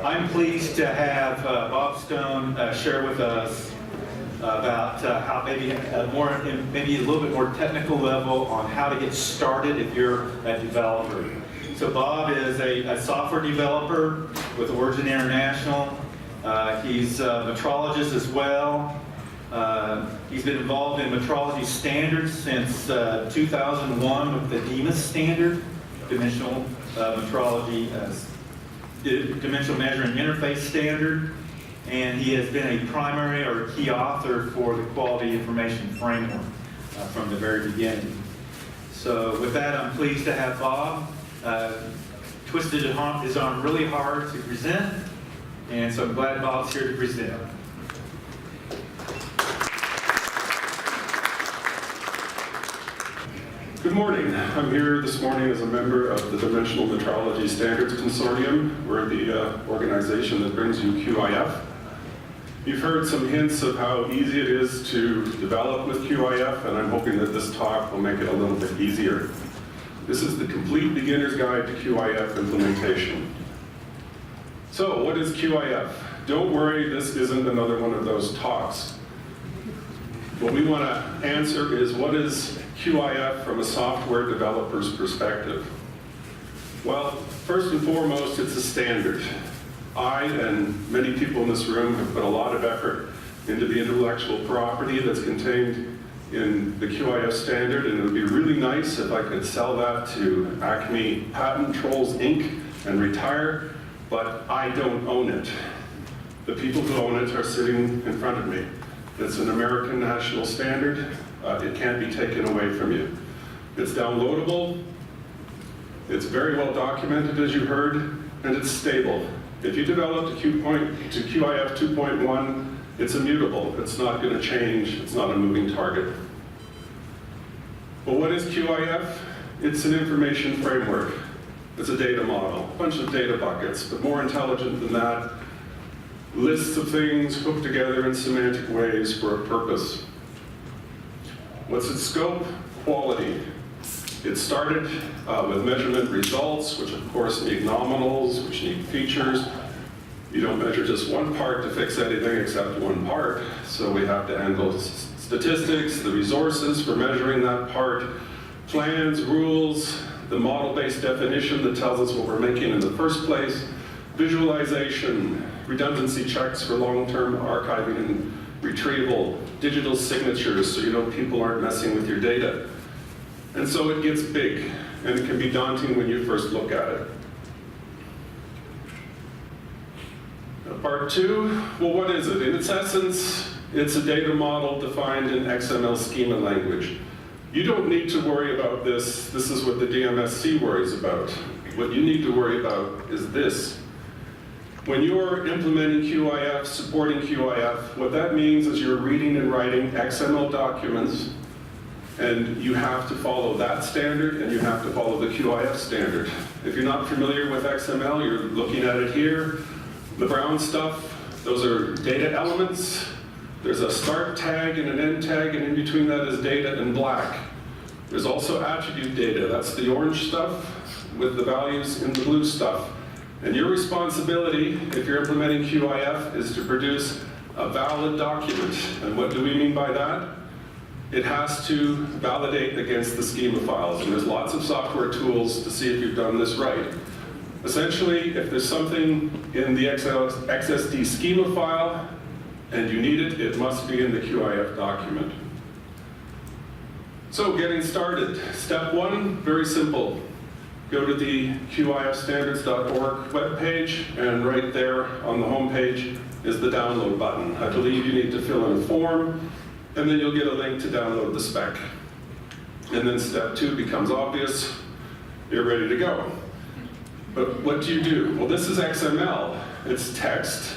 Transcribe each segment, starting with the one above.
I'm pleased to have Bob Stone share with us about how maybe maybe a little bit more technical level on how to get started if you're a developer. So Bob is a software developer with Origin International. He's a metrologist as well. He's been involved in metrology standards since 2001 with the DEMA standard, dimensional metrology, dimensional measuring interface standard, and he has been a primary or key author for the quality information framework from the very beginning. So with that, I'm pleased to have Bob. Twisted his arm really hard to present, and so I'm glad Bob's here to present. Good morning. I'm here this morning as a member of the Dimensional Metrology Standards Consortium. We're the organization that brings you QIF. You've heard some hints of how easy it is to develop with QIF, and I'm hoping that this talk will make it a little bit easier. This is the complete beginner's guide to QIF implementation. So, what is QIF? Don't worry, this isn't another one of those talks. What we want to answer is, what is QIF from a software developer's perspective? Well, first and foremost, it's a standard. I and many people in this room have put a lot of effort into the intellectual property that's contained in the QIF standard, and it would be really nice if I could sell that to Acme Patent Trolls Inc. and retire, but I don't own it. The people who own it are sitting in front of me. It's an American national standard. It can't be taken away from you. It's downloadable, it's very well documented, as you heard, and it's stable. If you develop to QIF 2.1, it's immutable. It's not going to change. It's not a moving target. Well, what is QIF? It's an information framework. It's a data model, a bunch of data buckets, but more intelligent than that. Lists of things hooked together in semantic ways for a purpose. What's its scope? Quality. It started with measurement results, which of course need nominals, which need features. You don't measure just one part to fix anything except one part, so we have to handle statistics, the resources for measuring that part, plans, rules, the model-based definition that tells us what we're making in the first place, visualization, redundancy checks for long-term archiving and retrieval, digital signatures so you know people aren't messing with your data. And so it gets big, and it can be daunting when you first look at it. Part two, well, what is it? In its essence, it's a data model defined in XML schema language. You don't need to worry about this. This is what the DMSC worries about. What you need to worry about is this. When you're implementing QIF, supporting QIF, what that means is you're reading and writing XML documents, and you have to follow that standard, and you have to follow the QIF standard. If you're not familiar with XML, you're looking at it here. The brown stuff, those are data elements. There's a start tag and an end tag, and in between that is data in black. There's also attribute data. That's the orange stuff with the values in the blue stuff. And your responsibility, if you're implementing QIF, is to produce a valid document. And what do we mean by that? It has to validate against the schema files. And there's lots of software tools to see if you've done this right. Essentially, if there's something in the XSD schema file and you need it, it must be in the QIF document. So getting started. Step one, very simple. Go to the QIFstandards.org webpage, and right there on the home page is the download button. I believe you need to fill in a form, and then you'll get a link to download the spec. And then step two becomes obvious. You're ready to go. But what do you do? Well, this is XML. It's text.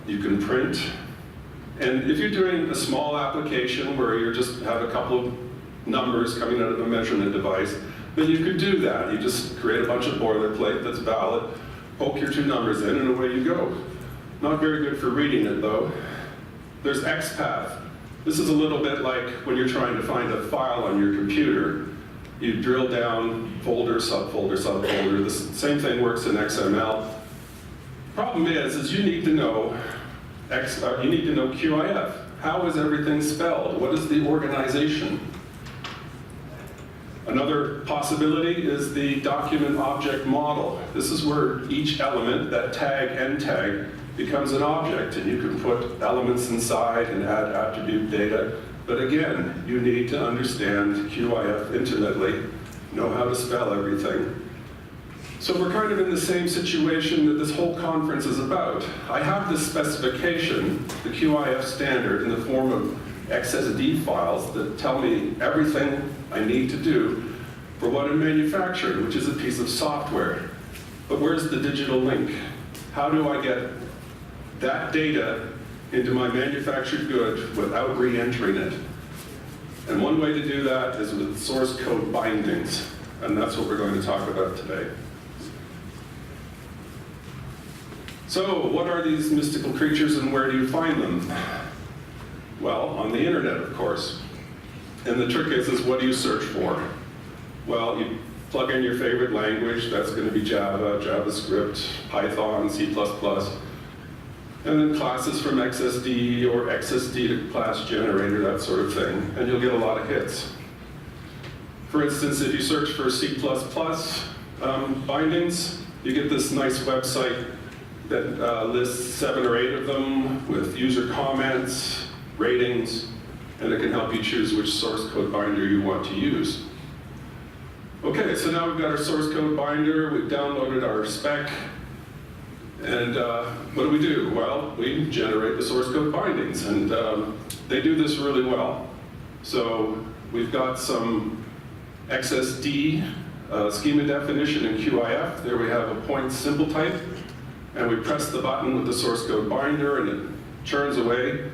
You can print. And if you're doing a small application where you just have a couple of numbers coming out of a measurement device, then you could do that. You just create a bunch of boilerplate that's valid, poke your two numbers in, and away you go. Not very good for reading it, though. There's XPath. This is a little bit like when you're trying to find a file on your computer. You drill down folder, subfolder, subfolder. The same thing works in XML. Problem is you need to know QIF. How is everything spelled? What is the organization? Another possibility is the document object model. This is where each element, that tag, end tag, becomes an object, and you can put elements inside and add attribute data. But again, you need to understand QIF intimately, know how to spell everything. So we're kind of in the same situation that this whole conference is about. I have this specification, the QIF standard, in the form of XSD files that tell me everything I need to do for what I'm manufacturing, which is a piece of software. But where's the digital link? How do I get that data into my manufactured good without re-entering it? And one way to do that is with source code bindings, and that's what we're going to talk about today. So, what are these mystical creatures and where do you find them? Well, on the internet, of course. And the trick is what do you search for? Well, you plug in your favorite language, that's going to be Java, JavaScript, Python, C++, and then classes from XSD or XSD to class generator, that sort of thing, and you'll get a lot of hits. For instance, if you search for C++ bindings, you get this nice website that lists 7 or 8 of them with user comments, ratings, and it can help you choose which source code binder you want to use. Okay, so now we've got our source code binder, we've downloaded our spec, and what do? Well, we generate the source code bindings, and they do this really well. So we've got some XSD schema definition in QIF. There we have a point symbol type, and we press the button with the source code binder, and it churns away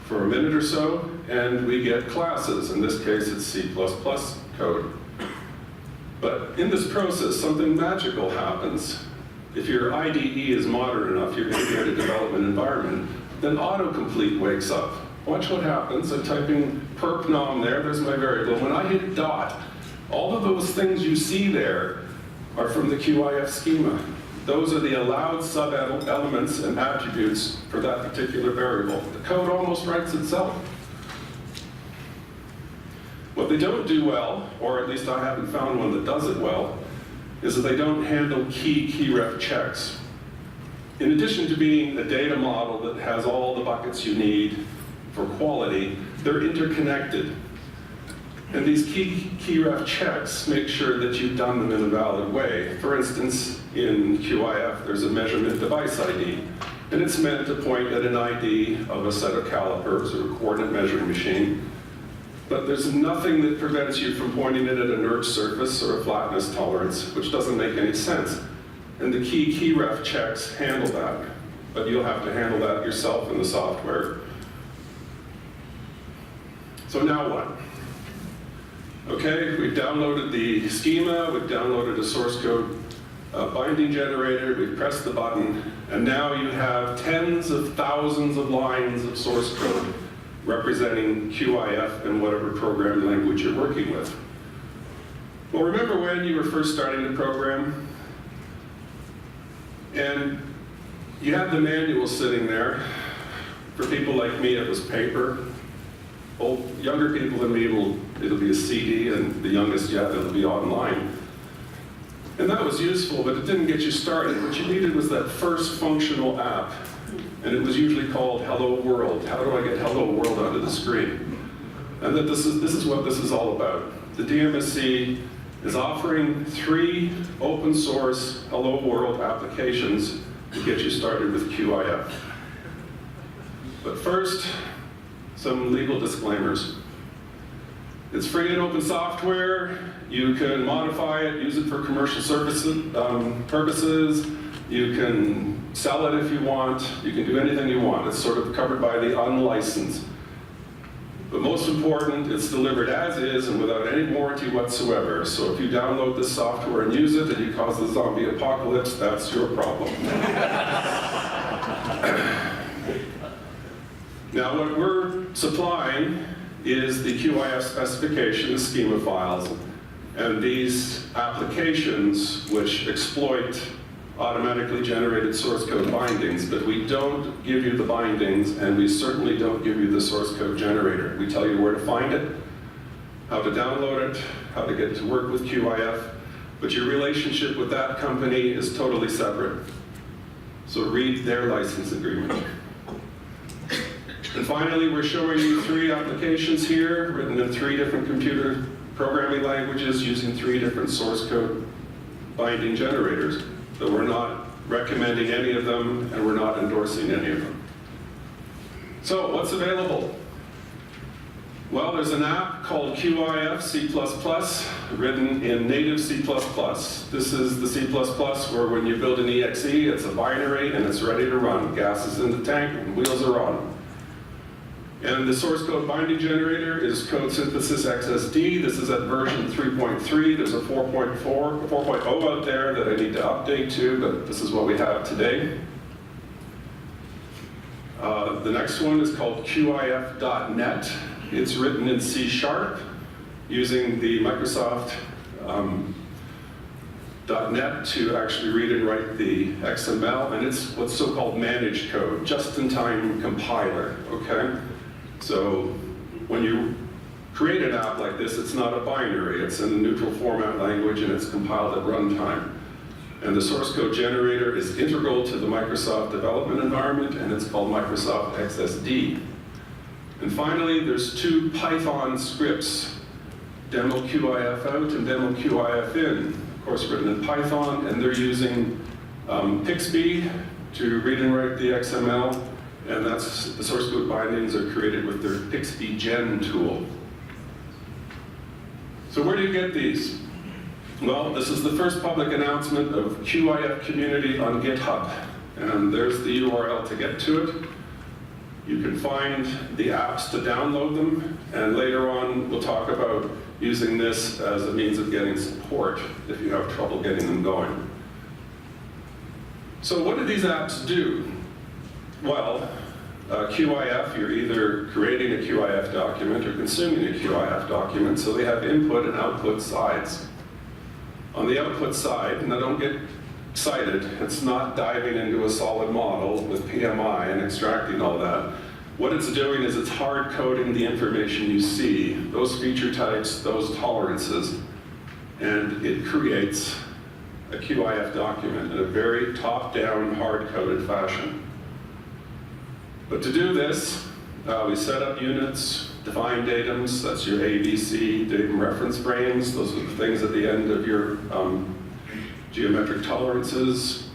for a minute or so, and we get classes. In this case, it's C++ code. But in this process, something magical happens. If your IDE is modern enough, you're going to get a development environment, then autocomplete wakes up. Watch what happens. I'm typing perp nom there, there's my variable. When I hit dot, all of those things you see there are from the QIF schema. Those are the allowed sub-elements and attributes for that particular variable. The code almost writes itself. What they don't do well, or at least I haven't found one that does it well, is that they don't handle keyref checks. In addition to being a data model that has all the buckets you need for quality, they're interconnected. And these keyref checks make sure that you've done them in a valid way. For instance, in QIF, there's a measurement device ID, and it's meant to point at an ID of a set of calipers or a coordinate measuring machine. But there's nothing that prevents you from pointing it at an ERG surface or a flatness tolerance, which doesn't make any sense. And the keyref checks handle that, but you'll have to handle that yourself in the software. So now what? Okay, we've downloaded the schema, we've downloaded a source code binding generator, we've pressed the button, and now you have tens of thousands of lines of source code representing QIF in whatever programming language you're working with. Well, remember when you were first starting to program, and you had the manual sitting there. For people like me, it was paper. Younger people than me, it'll be a CD, and the youngest yet, it'll be online. And that was useful, but it didn't get you started. What you needed was that first functional app, and it was usually called Hello World. How do I get Hello World onto the screen? And that this is what this is all about. The DMSC is offering 3 open source Hello World applications to get you started with QIF. But first, some legal disclaimers. It's free and open software. You can modify it, use it for commercial purposes. You can sell it if you want. You can do anything you want. It's sort of covered by the unlicensed. But most important, it's delivered as is and without any warranty whatsoever. So if you download this software and use it and you cause the zombie apocalypse, that's your problem. Now what we're supplying is the QIF specification, the schema files, and these applications which exploit automatically generated source code bindings, but we don't give you the bindings, and we certainly don't give you the source code generator. We tell you where to find it, how to download it, how to get to work with QIF, but your relationship with that company is totally separate. So read their license agreement. And finally, we're showing you 3 applications here, written in 3 different computer programming languages using 3 different source code binding generators. So we're not recommending any of them, and we're not endorsing any of them. So what's available? Well, there's an app called QIF C++, written in native C++. This is the C++ where when you build an EXE, it's a binary and it's ready to run. Gas is in the tank and wheels are on. And the source code binding generator is Code Synthesis XSD. This is at version 3.3. There's a 4.0 out there that I need to update to, but this is what we have today. The next one is called QIF.net. It's written in C# using the Microsoft .net to actually read and write the XML, and it's what's so-called managed code, just-in-time compiler, okay? So when you create an app like this, it's not a binary, it's in a neutral format language and it's compiled at runtime. And the source code generator is integral to the Microsoft development environment, and it's called Microsoft XSD. And finally, there's 2 Python scripts, demo QIF out and demo QIF in, of course written in Python, and they're using Pixby to read and write the XML, and that's the source code bindings are created with their Pixby Gen tool. So where do you get these? Well, this is the first public announcement of QIF community on GitHub, and there's the URL to get to it. You can find the apps to download them, and later on we'll talk about using this as a means of getting support if you have trouble getting them going. So what do these apps do? Well, QIF, you're either creating a QIF document or consuming a QIF document, so they have input and output sides. On the output side, now don't get excited, it's not diving into a solid model with PMI and extracting all that. What it's doing is it's hard coding the information you see, those feature types, those tolerances, and it creates a QIF document in a very top-down, hard-coded fashion. But to do this, we set up units, define datums, that's your ABC, datum reference frames, those are the things at the end of your geometric tolerances.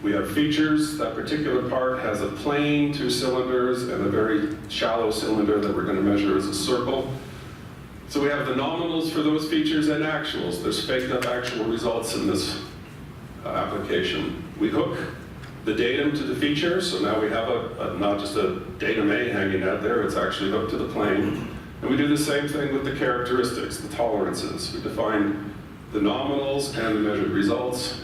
We have features. That particular part has a plane, 2 cylinders, and a very shallow cylinder that we're going to measure as a circle. So we have the nominals for those features and actuals. There's faked up actual results in this application. We hook the datum to the feature, so now we have not just a datum A hanging out there, it's actually hooked to the plane. And we do the same thing with the characteristics, the tolerances. We define the nominals and the measured results.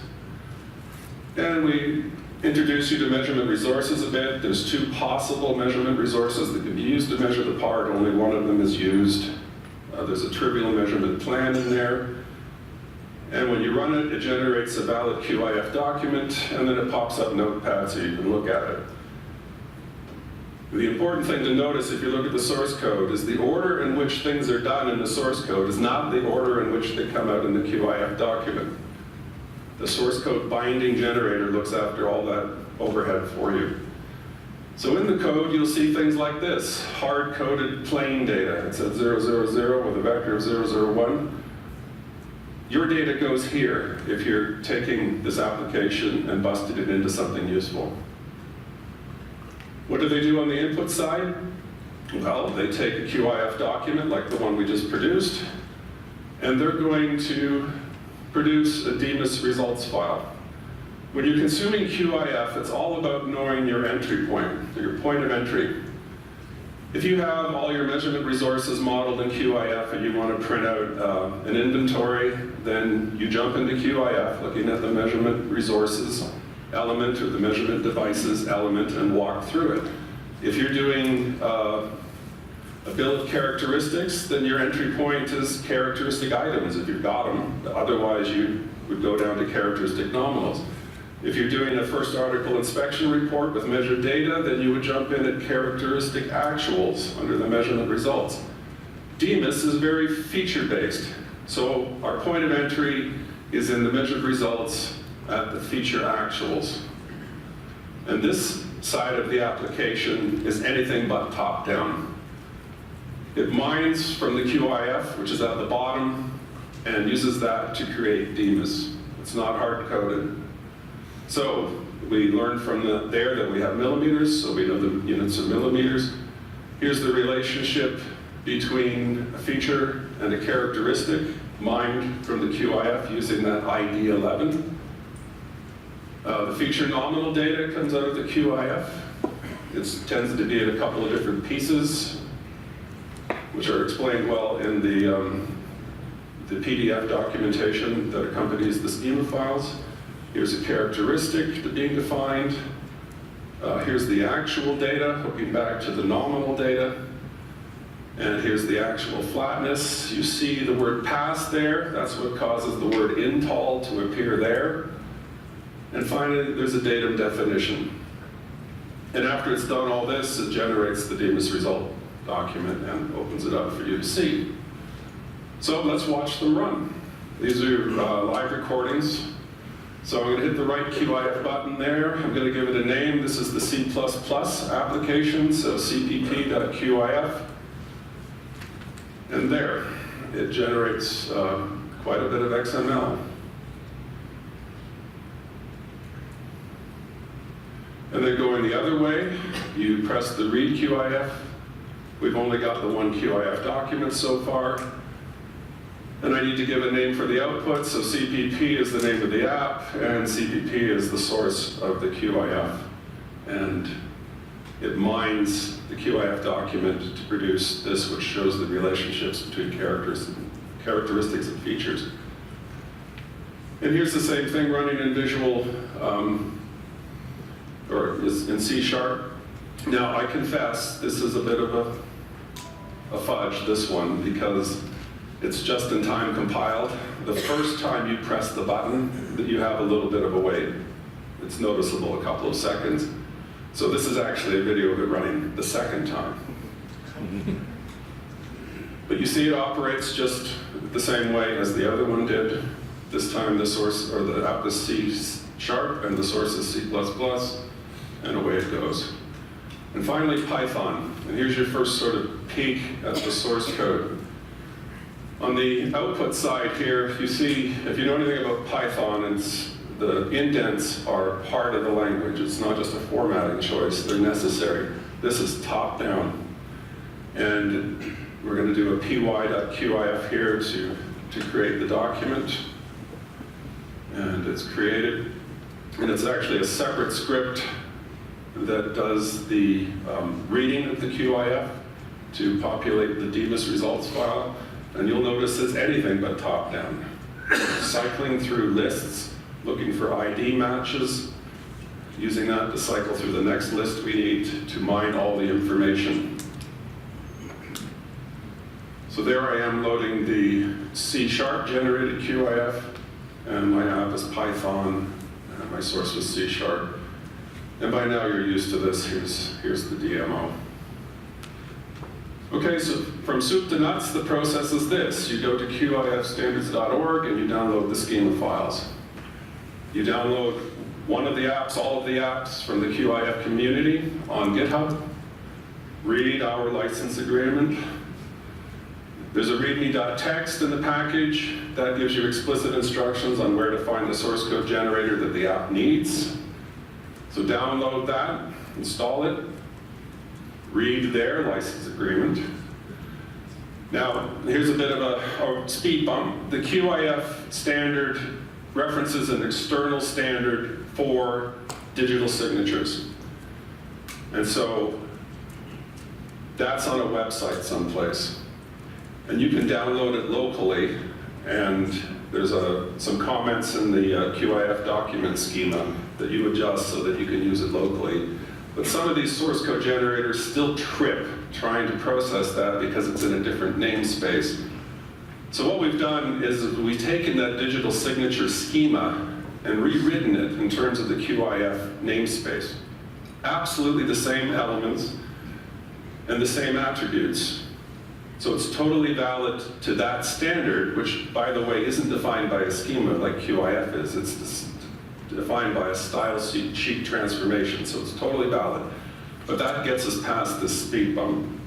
And we introduce you to measurement resources a bit. There's 2 possible measurement resources that can be used to measure the part. Only one of them is used. There's a trivial measurement plan in there. And when you run it, it generates a valid QIF document, and then it pops up Notepad so you can look at it. The important thing to notice if you look at the source code is the order in which things are done in the source code is not the order in which they come out in the QIF document. The source code binding generator looks after all that overhead for you. So in the code, you'll see things like this, hard-coded plain data. It says 000 with a vector of 001. Your data goes here if you're taking this application and busted it into something useful. What do they do on the input side? Well, they take a QIF document like the one we just produced, and they're going to produce a DMIS results file. When you're consuming QIF, it's all about knowing your entry point, your point of entry. If you have all your measurement resources modeled in QIF and you want to print out an inventory, then you jump into QIF looking at the measurement resources element or the measurement devices element and walk through it. If you're doing a bill of characteristics, then your entry point is characteristic items if you've got them. Otherwise, you would go down to characteristic nominals. If you're doing a first article inspection report with measured data, then you would jump in at characteristic actuals under the measurement results. DEMIS is very feature-based. So our point of entry is in the measured results at the feature actuals. And this side of the application is anything but top-down. It mines from the QIF, which is at the bottom, and uses that to create DEMIS. It's not hard-coded. So we learned from there that we have millimeters, so we know the units are millimeters. Here's the relationship between a feature and a characteristic, mined from the QIF using that ID 11. The feature nominal data comes out of the QIF. It tends to be in a couple of different pieces, which are explained well in the PDF documentation that accompanies the schema files. Here's a characteristic being defined. Here's the actual data, hooking back to the nominal data. And here's the actual flatness. You see the word pass there. That's what causes the word intol to appear there. And finally, there's a datum definition. And after it's done all this, it generates the DEMIS result document and opens it up for you to see. So let's watch them run. These are live recordings. So I'm going to hit the right QIF button there. I'm going to give it a name. This is the C++ application, so cpp.qif. And there, it generates quite a bit of XML. And then going the other way, you press the read QIF. We've only got the one QIF document so far. And I need to give a name for the output, so CPP is the name of the app, and CPP is the source of the QIF. And it mines the QIF document to produce this, which shows the relationships between characteristics and features. And here's the same thing running in Visual, or in C#. Now, I confess, this is a bit of a fudge, this one, because it's just in time compiled. The first time you press the button, you have a little bit of a wait. It's noticeable, a couple of seconds. So this is actually a video of it running the second time. But you see it operates just the same way as the other one did. This time the source, or the app is C# and the source is C++, and away it goes. And finally, Python. And here's your first sort of peek at the source code. On the output side here, you see, if you know anything about Python, the indents are part of the language. It's not just a formatting choice, they're necessary. This is top down. And we're going to do a py.qif here to create the document. And it's created. And it's actually a separate script that does the reading of the QIF to populate the DEMIS results file. And you'll notice it's anything but top-down. Cycling through lists, looking for ID matches, using that to cycle through the next list we need to mine all the information. So there I am loading the C# generated QIF, and my app is Python, and my source was C#. And by now you're used to this. Here's the DMO. Okay, so from soup to nuts, the process is this. You go to QIFstandards.org and you download the schema files. You download one of the apps, all of the apps from the QIF community on GitHub. Read our license agreement. There's a readme.txt in the package. That gives you explicit instructions on where to find the source code generator that the app needs. So download that, install it. Read their license agreement. Now, here's a bit of a speed bump. The QIF standard references an external standard for digital signatures. And so that's on a website someplace. And you can download it locally, and there's some comments in the QIF document schema that you adjust so that you can use it locally. But some of these source code generators still trip trying to process that because it's in a different namespace. So what we've done is we've taken that digital signature schema and rewritten it in terms of the QIF namespace. Absolutely the same elements and the same attributes. So it's totally valid to that standard, which, by the way, isn't defined by a schema like QIF is. It's defined by a style sheet transformation, so it's totally valid. But that gets us past this speed bump.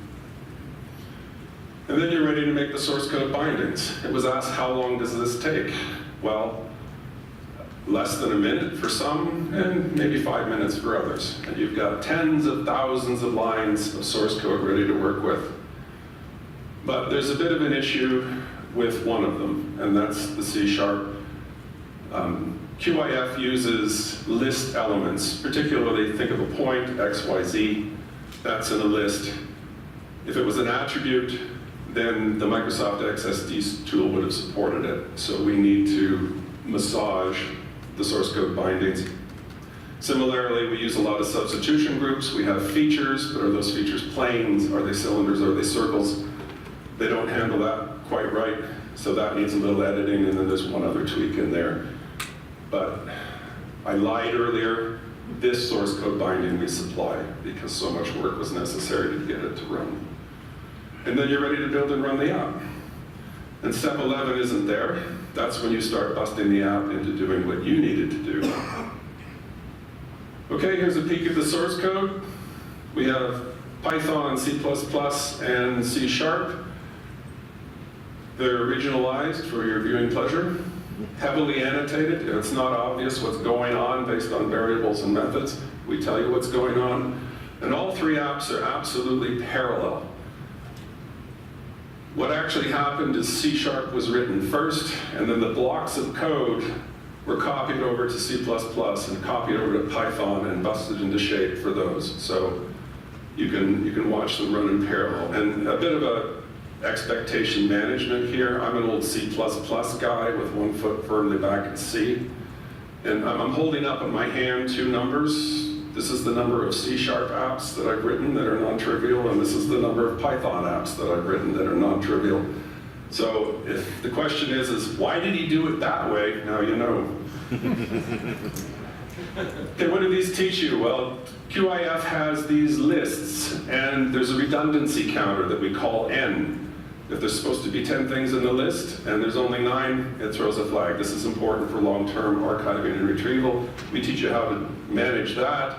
And then you're ready to make the source code bindings. It was asked, how long does this take? Well, less than a minute for some, and maybe 5 minutes for others. And you've got tens of thousands of lines of source code ready to work with. But there's a bit of an issue with one of them, and that's the C#. QIF uses list elements, particularly think of a point, X, Y, Z, that's in a list. If it was an attribute, then the Microsoft XSD tool would have supported it. So we need to massage the source code bindings. Similarly, we use a lot of substitution groups. We have features, but are those features planes? Are they cylinders? Are they circles? They don't handle that quite right, so that needs a little editing, and then there's one other tweak in there. But I lied earlier, this source code binding we supply because so much work was necessary to get it to run. And then you're ready to build and run the app. And step 11 isn't there. That's when you start busting the app into doing what you needed to do. Okay, here's a peek at the source code. We have Python, C++, and C#. They're regionalized for your viewing pleasure. Heavily annotated. It's not obvious what's going on based on variables and methods. We tell you what's going on. And all three apps are absolutely parallel. What actually happened is C# was written first, and then the blocks of code were copied over to C++ and copied over to Python and busted into shape for those. So you can watch them run in parallel. And a bit of a expectation management here. I'm an old C++ guy with one foot firmly back in C. And I'm holding up in my hand two numbers. This is the number of C# apps that I've written that are non-trivial, and this is the number of Python apps that I've written that are non-trivial. So if the question is why did he do it that way? Now you know. Okay, what do these teach you? Well, QIF has these lists, and there's a redundancy counter that we call N. If there's supposed to be 10 things in the list, and there's only 9, it throws a flag. This is important for long-term archiving and retrieval. We teach you how to manage that.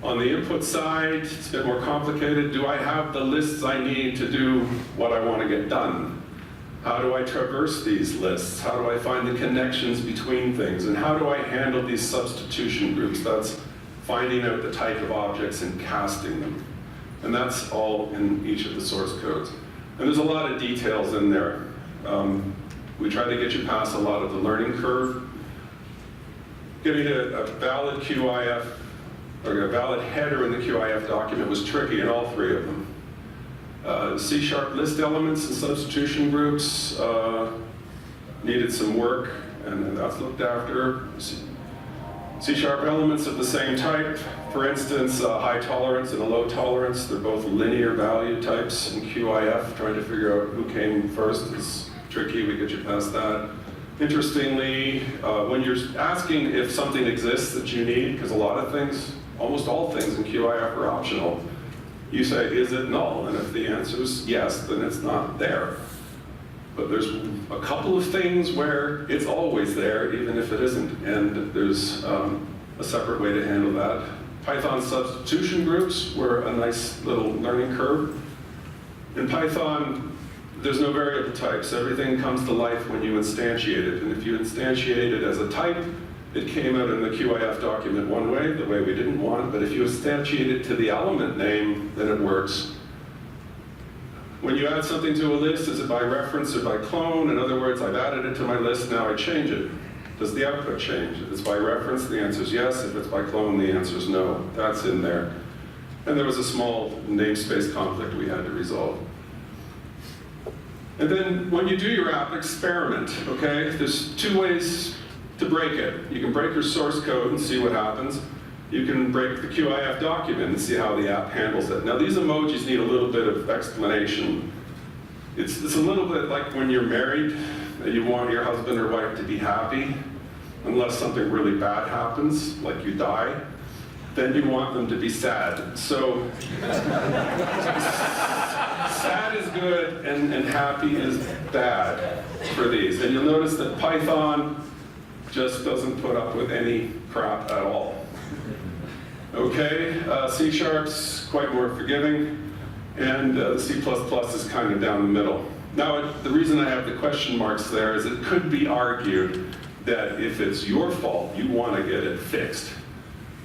On the input side, it's a bit more complicated. Do I have the lists I need to do what I want to get done? How do I traverse these lists? How do I find the connections between things? And how do I handle these substitution groups? That's finding out the type of objects and casting them. And that's all in each of the source codes. And there's a lot of details in there. We try to get you past a lot of the learning curve. Getting a valid QIF, or a valid header in the QIF document was tricky in all three of them. C# list elements and substitution groups needed some work, and that's looked after. C# elements of the same type, for instance, high tolerance and a low tolerance, they're both linear value types in QIF. Trying to figure out who came first is tricky, we get you past that. Interestingly, when you're asking if something exists that you need, because a lot of things, almost all things in QIF are optional, you say, is it null? And if the answer is yes, then it's not there. But there's a couple of things where it's always there, even if it isn't, and there's a separate way to handle that. Python substitution groups were a nice little learning curve. In Python, there's no variable types. Everything comes to life when you instantiate it, and if you instantiate it as a type, it came out in the QIF document one way, the way we didn't want, but if you instantiate it to the element name, then it works. When you add something to a list, is it by reference or by clone? In other words, I've added it to my list, now I change it. Does the output change? If it's by reference, the answer is yes. If it's by clone, the answer is no. That's in there. And there was a small namespace conflict we had to resolve. And then when you do your app, experiment, okay? There's two ways to break it. You can break your source code and see what happens. You can break the QIF document and see how the app handles it. Now these emojis need a little bit of explanation. It's a little bit like when you're married, and you want your husband or wife to be happy. unless something really bad happens, like you die, then you want them to be sad. So sad is good and happy is bad for these. And you'll notice that Python just doesn't put up with any crap at all. Okay, C Sharp's quite more forgiving, and C++ is kind of down the middle. Now, the reason I have the question marks there is it could be argued that if it's your fault, you want to get it fixed.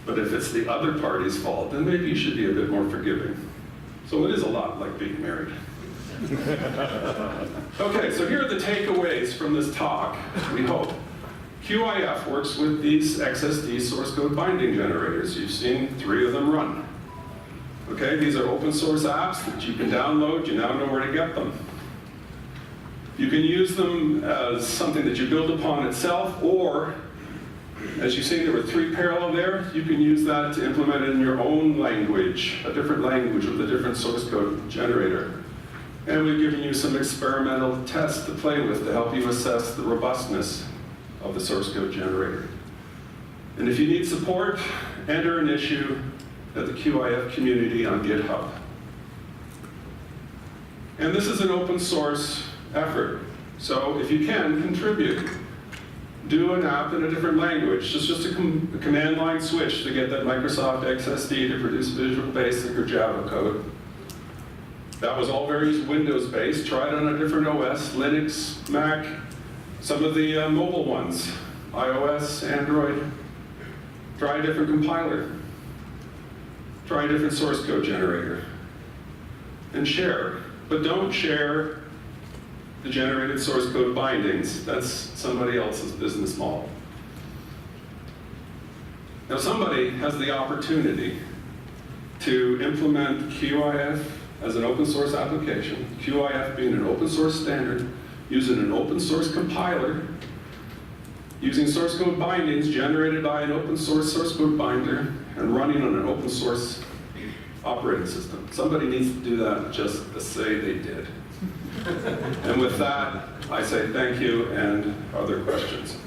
But if it's the other party's fault, then maybe you should be a bit more forgiving. So it is a lot like being married. Okay, so here are the takeaways from this talk, we hope. QIF works with these XSD source code binding generators. You've seen 3 of them run. Okay, these are open source apps that you can download. You now know where to get them. You can use them as something that you build upon itself, or, as you see, there were 3 parallel there. You can use that to implement it in your own language, a different language with a different source code generator. And we've given you some experimental tests to play with to help you assess the robustness of the source code generator. And if you need support, enter an issue at the QIF community on GitHub. And this is an open source effort. So if you can, contribute. Do an app in a different language. Just a command line switch to get that Microsoft XSD to produce Visual Basic or Java code. That was all very Windows-based. Try it on a different OS, Linux, Mac, some of the mobile ones, iOS, Android. Try a different compiler. Try a different source code generator. And share. But don't share the generated source code bindings. That's somebody else's business model. Now somebody has the opportunity to implement QIF as an open source application, QIF being an open source standard, using an open source compiler, using source code bindings generated by an open source code binder, and running on an open source operating system. Somebody needs to do that just to say they did. And with that, I say thank you, and other questions.